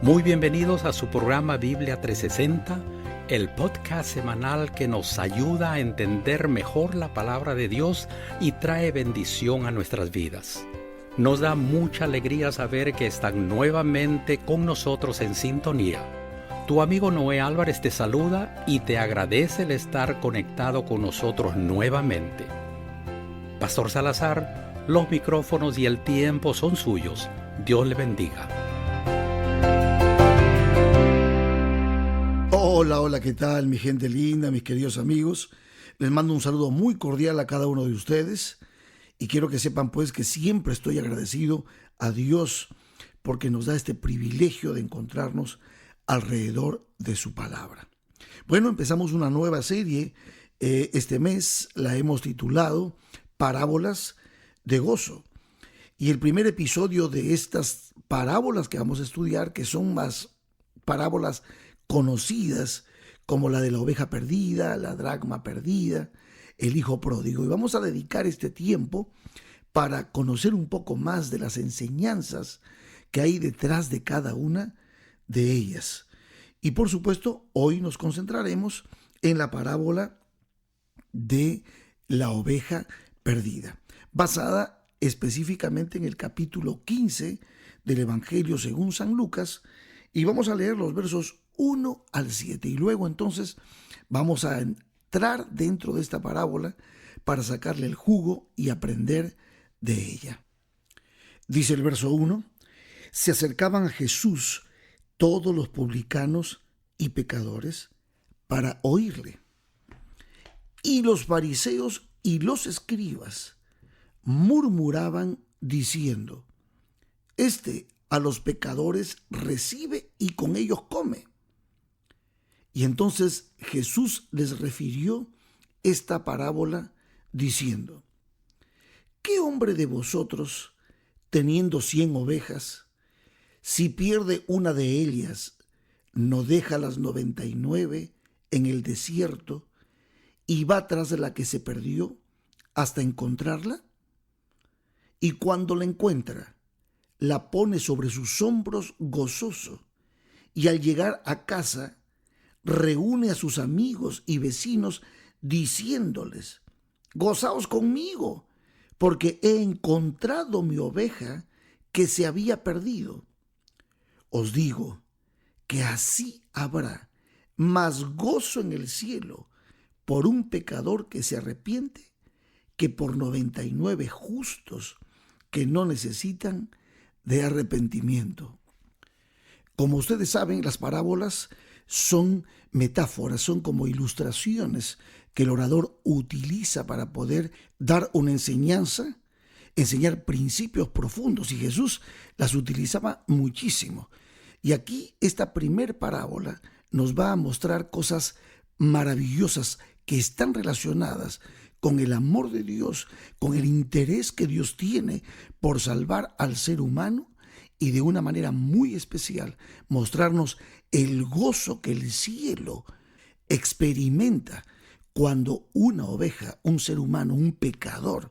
Muy bienvenidos a su programa Biblia 360, el podcast semanal que nos ayuda a entender mejor la palabra de Dios y trae bendición a nuestras vidas. Nos da mucha alegría saber que están nuevamente con nosotros en sintonía. Tu amigo Noé Álvarez te saluda y te agradece el estar conectado con nosotros nuevamente. Pastor Salazar, los micrófonos y el tiempo son suyos. Dios le bendiga. Hola, ¿qué tal mi gente linda, mis queridos amigos? Les mando un saludo muy cordial a cada uno de ustedes y quiero que sepan pues que siempre estoy agradecido a Dios porque nos da este privilegio de encontrarnos alrededor de su palabra. Bueno, empezamos una nueva serie este mes, la hemos titulado Parábolas de Gozo. Y el primer episodio de estas parábolas que vamos a estudiar, que son más parábolas conocidas como la de la oveja perdida, la dracma perdida, el hijo pródigo. Y vamos a dedicar este tiempo para conocer un poco más de las enseñanzas que hay detrás de cada una de ellas. Y por supuesto, hoy nos concentraremos en la parábola de la oveja perdida, basada específicamente en el capítulo 15 del Evangelio según San Lucas, y vamos a leer los versos 1 al 7, y luego entonces vamos a entrar dentro de esta parábola para sacarle el jugo y aprender de ella. Dice el verso 1, se acercaban a Jesús todos los publicanos y pecadores para oírle. Y los fariseos y los escribas murmuraban diciendo, este a los pecadores recibe y con ellos come. Y entonces Jesús les refirió esta parábola diciendo, ¿qué hombre de vosotros, teniendo 100 ovejas, si pierde una de ellas, no deja las 99 en el desierto y va tras de la que se perdió hasta encontrarla? Y cuando la encuentra, la pone sobre sus hombros gozoso, y al llegar a casa, reúne a sus amigos y vecinos diciéndoles, gozaos conmigo, porque he encontrado mi oveja que se había perdido. Os digo que así habrá más gozo en el cielo por un pecador que se arrepiente que por 99 justos que no necesitan de arrepentimiento. Como ustedes saben, las parábolas son metáforas, son como ilustraciones que el orador utiliza para poder dar una enseñanza, enseñar principios profundos, y Jesús las utilizaba muchísimo. Y aquí esta primer parábola nos va a mostrar cosas maravillosas que están relacionadas con el amor de Dios, con el interés que Dios tiene por salvar al ser humano y de una manera muy especial mostrarnos el gozo que el cielo experimenta cuando una oveja, un ser humano, un pecador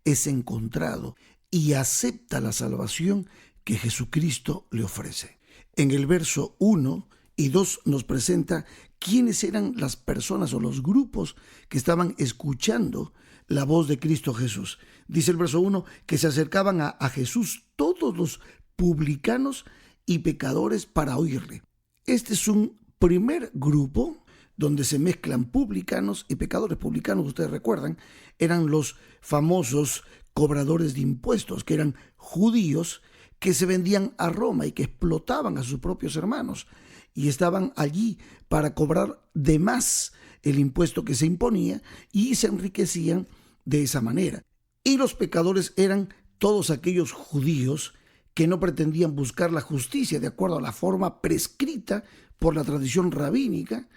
es encontrado y acepta la salvación que Jesucristo le ofrece. En el verso 1 y 2 nos presenta quiénes eran las personas o los grupos que estaban escuchando la voz de Cristo Jesús. Dice el verso 1 que se acercaban a Jesús todos los publicanos y pecadores para oírle. Este es un primer grupo donde se mezclan publicanos y pecadores. Publicanos, ustedes recuerdan, eran los famosos cobradores de impuestos, que eran judíos que se vendían a Roma y que explotaban a sus propios hermanos y estaban allí para cobrar de más el impuesto que se imponía y se enriquecían de esa manera. Y los pecadores eran todos aquellos judíos que no pretendían buscar la justicia de acuerdo a la forma prescrita por la tradición rabínica.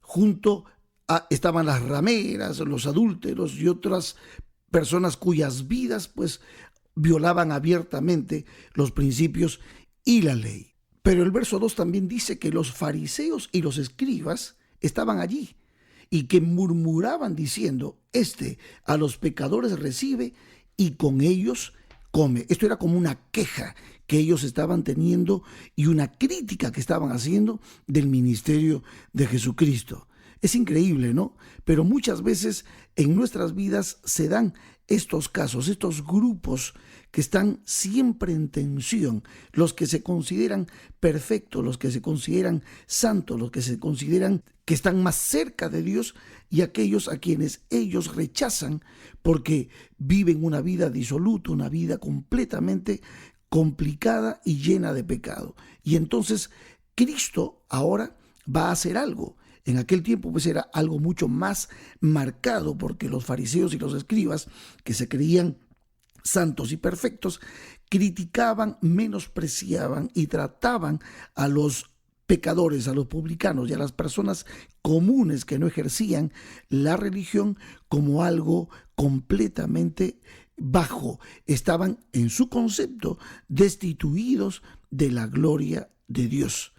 Junto estaban las rameras, los adúlteros y otras personas cuyas vidas pues violaban abiertamente los principios y la ley. Pero el verso 2 también dice que los fariseos y los escribas estaban allí y que murmuraban diciendo, este a los pecadores recibe y con ellos come. Esto era como una queja que ellos estaban teniendo y una crítica que estaban haciendo del ministerio de Jesucristo. Es increíble, ¿no? Pero muchas veces en nuestras vidas se dan estos casos, estos grupos que están siempre en tensión, los que se consideran perfectos, los que se consideran santos, los que se consideran que están más cerca de Dios y aquellos a quienes ellos rechazan porque viven una vida disoluta, una vida completamente complicada y llena de pecado. Y entonces Cristo ahora va a hacer algo. En aquel tiempo pues era algo mucho más marcado porque los fariseos y los escribas que se creían santos y perfectos criticaban, menospreciaban y trataban a los pecadores, a los publicanos y a las personas comunes que no ejercían la religión como algo completamente bajo. Estaban en su concepto destituidos de la gloria de Dios.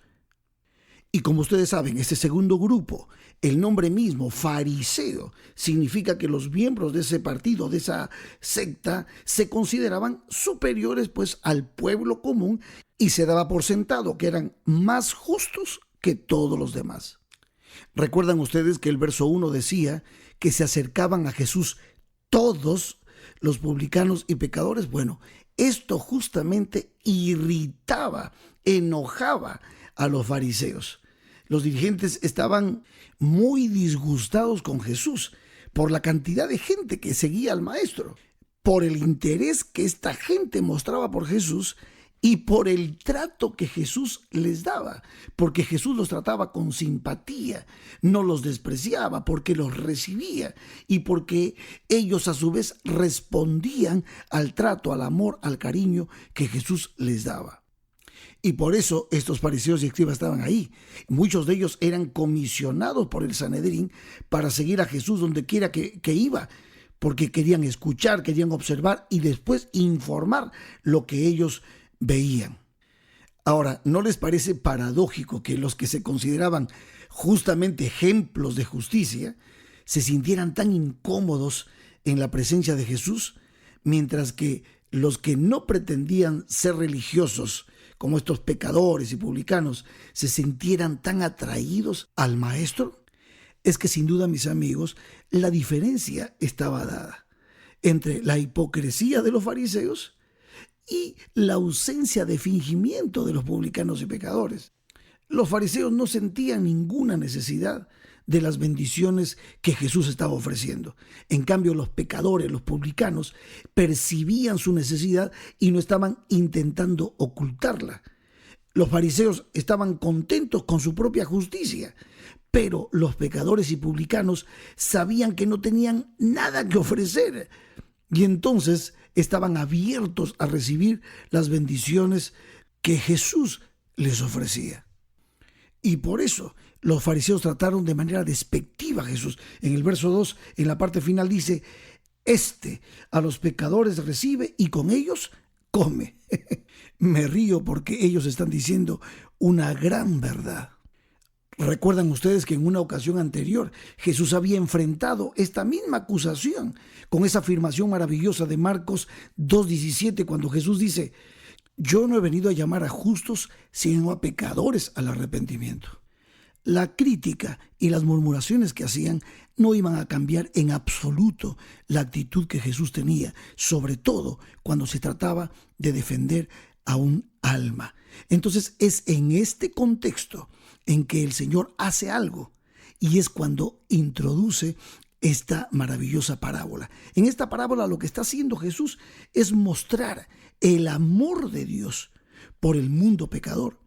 Y como ustedes saben, este segundo grupo, el nombre mismo, fariseo, significa que los miembros de ese partido, de esa secta, se consideraban superiores pues al pueblo común y se daba por sentado que eran más justos que todos los demás. ¿Recuerdan ustedes que el verso 1 decía que se acercaban a Jesús todos los publicanos y pecadores? Bueno, esto justamente irritaba, enojaba a los fariseos. Los dirigentes estaban muy disgustados con Jesús por la cantidad de gente que seguía al maestro, por el interés que esta gente mostraba por Jesús y por el trato que Jesús les daba, porque Jesús los trataba con simpatía, no los despreciaba, porque los recibía y porque ellos a su vez respondían al trato, al amor, al cariño que Jesús les daba. Y por eso estos fariseos y escribas estaban ahí. Muchos de ellos eran comisionados por el Sanedrín para seguir a Jesús donde quiera que iba, porque querían escuchar, querían observar y después informar lo que ellos veían. Ahora, ¿no les parece paradójico que los que se consideraban justamente ejemplos de justicia se sintieran tan incómodos en la presencia de Jesús, mientras que los que no pretendían ser religiosos, como estos pecadores y publicanos, se sintieran tan atraídos al maestro? Es que sin duda, mis amigos, la diferencia estaba dada entre la hipocresía de los fariseos y la ausencia de fingimiento de los publicanos y pecadores. Los fariseos no sentían ninguna necesidad de las bendiciones que Jesús estaba ofreciendo. En cambio, los pecadores, los publicanos, percibían su necesidad y no estaban intentando ocultarla. Los fariseos estaban contentos con su propia justicia, pero los pecadores y publicanos sabían que no tenían nada que ofrecer y entonces estaban abiertos a recibir las bendiciones que Jesús les ofrecía. Y por eso los fariseos trataron de manera despectiva a Jesús. En el verso 2, en la parte final dice, a los pecadores recibe y con ellos come. Me río porque ellos están diciendo una gran verdad. ¿Recuerdan ustedes que en una ocasión anterior Jesús había enfrentado esta misma acusación con esa afirmación maravillosa de Marcos 2:17, cuando Jesús dice, yo no he venido a llamar a justos, sino a pecadores al arrepentimiento? La crítica y las murmuraciones que hacían no iban a cambiar en absoluto la actitud que Jesús tenía, sobre todo cuando se trataba de defender a un alma. Entonces es en este contexto en que el Señor hace algo, y es cuando introduce esta maravillosa parábola. En esta parábola lo que está haciendo Jesús es mostrar el amor de Dios por el mundo pecador,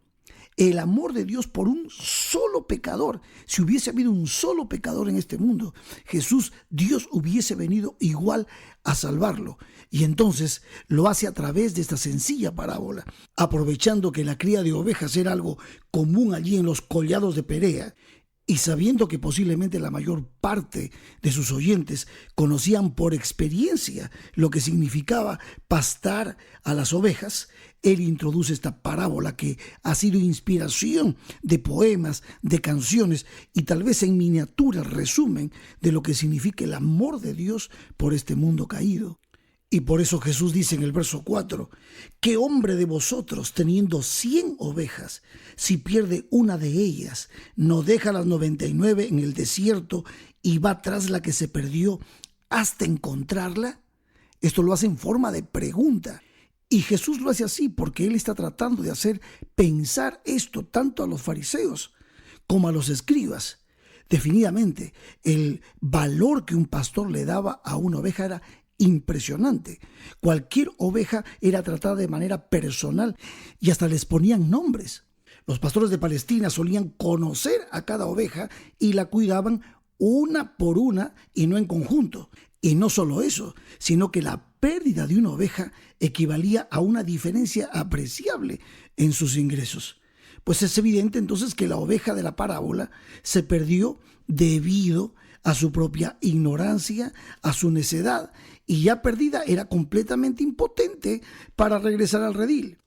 el amor de Dios por un solo pecador. Si hubiese habido un solo pecador en este mundo, Dios hubiese venido igual a salvarlo. Y entonces lo hace a través de esta sencilla parábola, aprovechando que la cría de ovejas era algo común allí en los collados de Perea, y sabiendo que posiblemente la mayor parte de sus oyentes conocían por experiencia lo que significaba pastar a las ovejas, él introduce esta parábola que ha sido inspiración de poemas, de canciones y tal vez en miniatura resumen de lo que significa el amor de Dios por este mundo caído. Y por eso Jesús dice en el verso 4, ¿qué hombre de vosotros, teniendo 100 ovejas, si pierde una de ellas, no deja las 99 en el desierto y va tras la que se perdió hasta encontrarla? Esto lo hace en forma de pregunta. Y Jesús lo hace así porque Él está tratando de hacer pensar esto tanto a los fariseos como a los escribas. Definitivamente, el valor que un pastor le daba a una oveja era impresionante. Cualquier oveja era tratada de manera personal y hasta les ponían nombres. Los pastores de Palestina solían conocer a cada oveja y la cuidaban una por una y no en conjunto. Y no solo eso, sino que la pérdida de una oveja equivalía a una diferencia apreciable en sus ingresos. Pues es evidente entonces que la oveja de la parábola se perdió debido a su propia ignorancia, a su necedad, y ya perdida era completamente impotente para regresar al redil.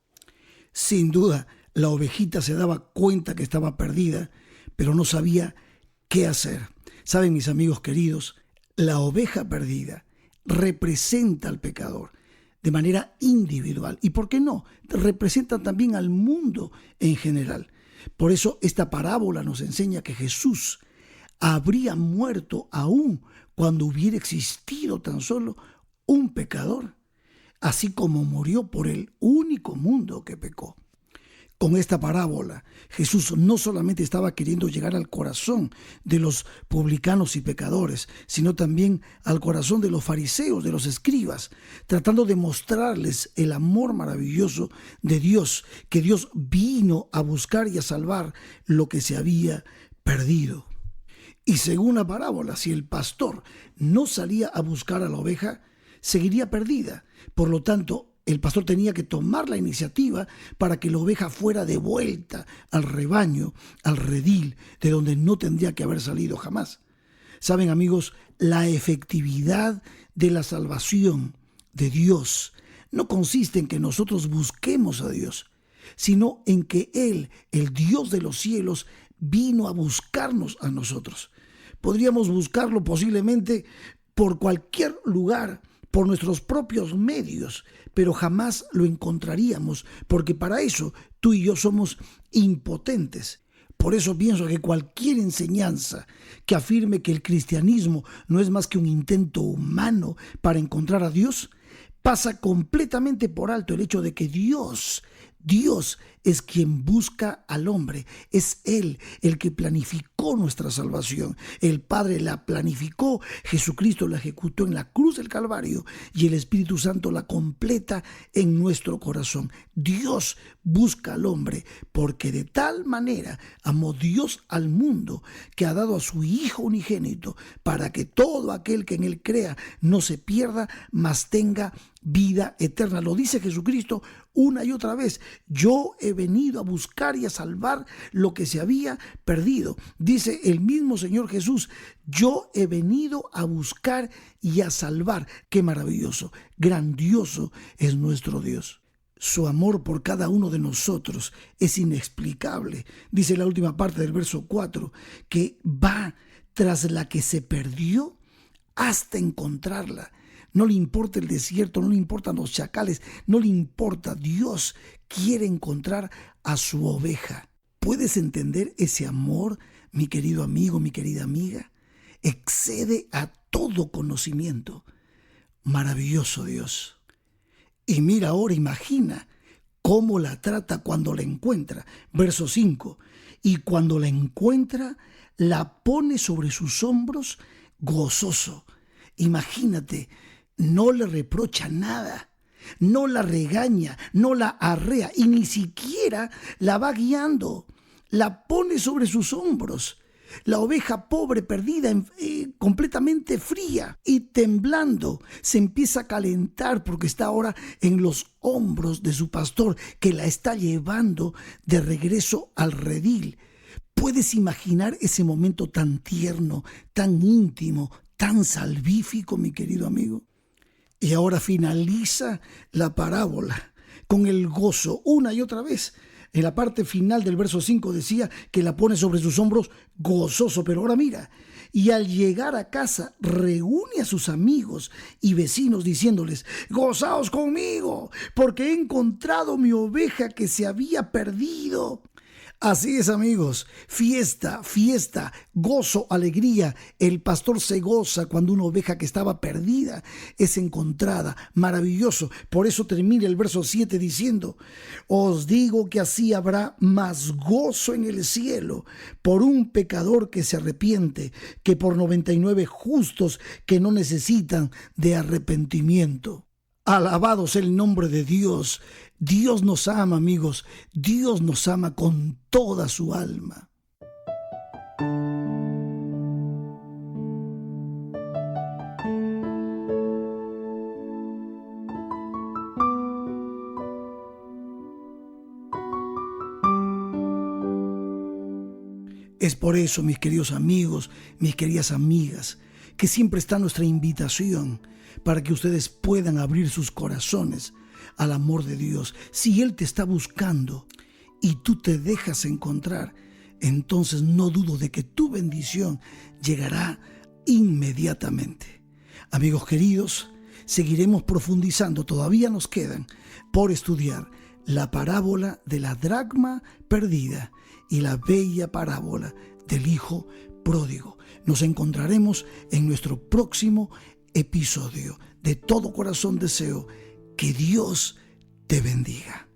Sin duda, la ovejita se daba cuenta que estaba perdida, pero no sabía qué hacer. Saben, mis amigos queridos, la oveja perdida representa al pecador de manera individual y, ¿por qué no?, representa también al mundo en general. Por eso esta parábola nos enseña que Jesús habría muerto aún cuando hubiera existido tan solo un pecador, así como murió por el único mundo que pecó. Con esta parábola, Jesús no solamente estaba queriendo llegar al corazón de los publicanos y pecadores, sino también al corazón de los fariseos, de los escribas, tratando de mostrarles el amor maravilloso de Dios, que Dios vino a buscar y a salvar lo que se había perdido. Y según la parábola, si el pastor no salía a buscar a la oveja, seguiría perdida. Por lo tanto, el pastor tenía que tomar la iniciativa para que la oveja fuera de vuelta al rebaño, al redil, de donde no tendría que haber salido jamás. Saben, amigos, la efectividad de la salvación de Dios no consiste en que nosotros busquemos a Dios, sino en que Él, el Dios de los cielos, vino a buscarnos a nosotros. Podríamos buscarlo posiblemente por cualquier lugar, por nuestros propios medios, pero jamás lo encontraríamos, porque para eso tú y yo somos impotentes. Por eso pienso que cualquier enseñanza que afirme que el cristianismo no es más que un intento humano para encontrar a Dios, pasa completamente por alto el hecho de que Dios es quien busca al hombre. Es Él el que planificó nuestra salvación. El Padre la planificó, Jesucristo la ejecutó en la cruz del Calvario y el Espíritu Santo la completa en nuestro corazón. Dios busca al hombre porque de tal manera amó Dios al mundo que ha dado a su Hijo unigénito para que todo aquel que en Él crea no se pierda, mas tenga vida eterna. Lo dice Jesucristo una y otra vez. Yo he venido a buscar y a salvar lo que se había perdido. Dice el mismo Señor Jesús, yo he venido a buscar y a salvar. Qué maravilloso, grandioso es nuestro Dios. Su amor por cada uno de nosotros es inexplicable. Dice la última parte del verso 4, que va tras la que se perdió hasta encontrarla. No le importa el desierto, no le importan los chacales, no le importa. Dios quiere encontrar a su oveja. ¿Puedes entender ese amor, mi querido amigo, mi querida amiga? Excede a todo conocimiento. Maravilloso Dios. Y mira ahora, imagina cómo la trata cuando la encuentra. Verso 5. Y cuando la encuentra, la pone sobre sus hombros gozoso. Imagínate. No le reprocha nada, no la regaña, no la arrea y ni siquiera la va guiando. La pone sobre sus hombros. La oveja pobre, perdida, completamente fría y temblando, se empieza a calentar porque está ahora en los hombros de su pastor que la está llevando de regreso al redil. ¿Puedes imaginar ese momento tan tierno, tan íntimo, tan salvífico, mi querido amigo? Y ahora finaliza la parábola con el gozo una y otra vez. En la parte final del verso 5 decía que la pone sobre sus hombros gozoso, pero ahora mira, y al llegar a casa reúne a sus amigos y vecinos diciéndoles: gozaos conmigo, porque he encontrado mi oveja que se había perdido. Así es, amigos, fiesta, fiesta, gozo, alegría. El pastor se goza cuando una oveja que estaba perdida es encontrada. Maravilloso. Por eso termina el verso 7 diciendo: os digo que así habrá más gozo en el cielo por un pecador que se arrepiente que por 99 justos que no necesitan de arrepentimiento. Alabado sea el nombre de Dios. Dios nos ama, amigos. Dios nos ama con toda su alma. Es por eso, mis queridos amigos, mis queridas amigas, que siempre está nuestra invitación para que ustedes puedan abrir sus corazones al amor de Dios. Si Él te está buscando y tú te dejas encontrar, entonces no dudo de que tu bendición llegará inmediatamente. Amigos queridos, seguiremos profundizando. Todavía nos quedan por estudiar la parábola de la dracma perdida y la bella parábola del hijo pródigo. Nos encontraremos en nuestro próximo episodio. De todo corazón deseo que Dios te bendiga.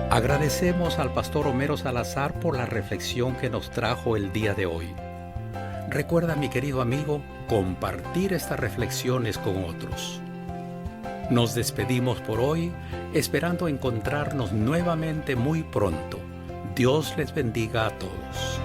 Agradecemos al pastor Homero Salazar por la reflexión que nos trajo el día de hoy. Recuerda, mi querido amigo, compartir estas reflexiones con otros. Nos despedimos por hoy, esperando encontrarnos nuevamente muy pronto. Dios les bendiga a todos.